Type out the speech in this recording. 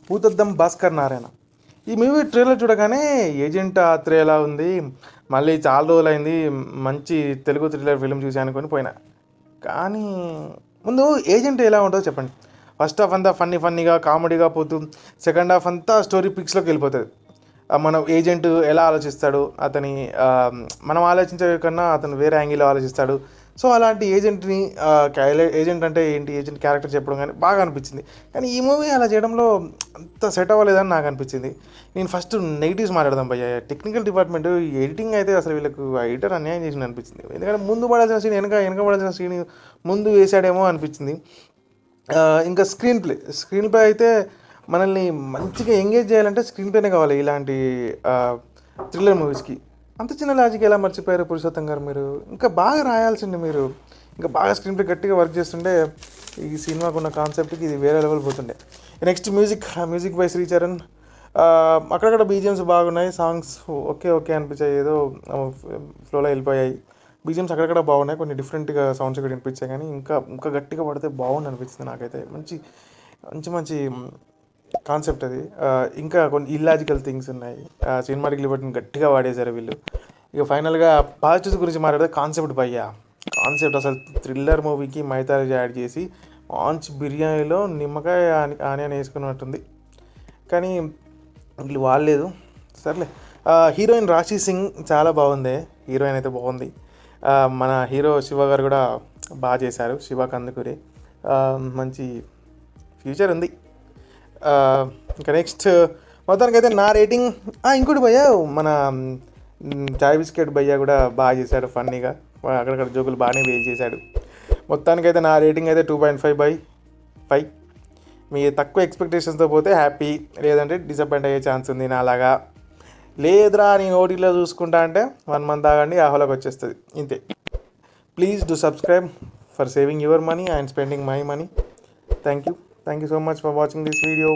భూతద్దం భాస్కర్ నారాయణ. ఈ movie trailer చూడగానే agent Athreya ఎలా ఉంది, మళ్ళీ చాలా రోజులైంది మంచి తెలుగు థ్రిల్లర్ ఫిల్మ్ చూసి అనుకొని పోయినా. కానీ ముందు ఏజెంట్ ఎలా ఉంటుందో చెప్పండి. ఫస్ట్ హాఫ్ అంతా ఫన్నీగా కామెడీగా పోతూ సెకండ్ హాఫ్ అంతా స్టోరీ పిక్స్లోకి వెళ్ళిపోతుంది. మన ఏజెంట్ ఎలా ఆలోచిస్తాడు, అతని మనం ఆలోచించే కన్నా అతను వేరే యాంగిల్లో ఆలోచిస్తాడు. సో అలాంటి ఏజెంట్ని ఏజెంట్ అంటే ఏంటి, ఏజెంట్ క్యారెక్టర్ చెప్పడం కానీ బాగా అనిపించింది. కానీ ఈ మూవీ అలా చేయడంలో అంత సెట్ అవ్వలేదని నాకు అనిపించింది. నేను ఫస్ట్ నెగిటివ్స్ మాట్లాడదాం భయ్య. టెక్నికల్ డిపార్ట్మెంట్ ఎడిటింగ్ అయితే అసలు వీళ్ళకు ఎడిటర్ అన్యాయం చేసింది అనిపించింది. ఎందుకంటే ముందు పడాల్సిన సీన్ వెనక పడాల్సిన సీన్ ముందు వేసాడేమో అనిపించింది. ఇంకా స్క్రీన్ ప్లే అయితే మనల్ని మంచిగా ఎంగేజ్ చేయాలంటే స్క్రీన్ ప్లేనే కావాలి ఇలాంటి థ్రిల్లర్ మూవీస్కి. అంత చిన్న లాజిక్ ఎలా మర్చిపోయారు పురుషోత్తం గారు మీరు? ఇంకా బాగా రాయాల్సింది మీరు, ఇంకా బాగా స్క్రీన్ ప్లే గట్టిగా వర్క్ చేస్తుంటే ఈ సినిమాకు ఉన్న కాన్సెప్ట్కి ఇది వేరే లెవెల్ పోతుండే. Next music by Sricharan. అక్కడక్కడ బీజిఎమ్స్ బాగున్నాయి, సాంగ్స్ ఓకే అనిపించాయి, ఏదో ఫ్లోలో వెళ్ళిపోయాయి. బీజిఎమ్స్ అక్కడక్కడ బాగున్నాయి, కొన్ని డిఫరెంట్గా సౌండ్స్ కూడా వినిపించాయి. కానీ ఇంకా గట్టిగా పడితే బాగుంది అనిపిస్తుంది నాకైతే. మంచి కాన్సెప్ట్ అది. ఇంకా కొన్ని ఇల్లాజికల్ థింగ్స్ ఉన్నాయి. సినిమాటిక్ లిబర్టీని గట్టిగా వాడేశారు వీళ్ళు. ఇక ఫైనల్గా పాజిటివ్స్ గురించి మాట్లాడితే కాన్సెప్ట్ అసలు థ్రిల్లర్ మూవీకి మైథాలజీ యాడ్ చేసి మంచి బిర్యానీలో నిమ్మకాయ ఆనియన్ వేసుకున్నట్టుంది. కానీ వీళ్ళు వాడలేదు. సర్లే. హీరోయిన్ రాశి సింగ్ చాలా బాగుంది. హీరోయిన్ అయితే బాగుంది. మన హీరో శివ గారు కూడా బాగా చేశారు, శివ కందుకూరి. మంచి ఫ్యూచర్ ఉంది. ఇంకా నెక్స్ట్ మొత్తానికైతే నా రేటింగ్. ఇంకోటి భయ్యా, మన చాయ్ బిస్కెట్ భయ్యా కూడా బాగా చేశాడు, ఫన్నీగా అక్కడక్కడ జోకులు బాగానే వేల్ చేశాడు. మొత్తానికైతే నా రేటింగ్ అయితే 2.5/5. మీ తక్కువ ఎక్స్పెక్టేషన్స్తో పోతే హ్యాపీ, లేదంటే డిసప్పాయింట్ అయ్యే ఛాన్స్ ఉంది నాలాగా. లేదురా నేను ఓటీలో చూసుకుంటా అంటే 1 month ఆగండి, ఆహోలోకి వచ్చేస్తుంది. ఇంతే. Please do subscribe for saving your money and spending my money. Thank you so much for watching this video.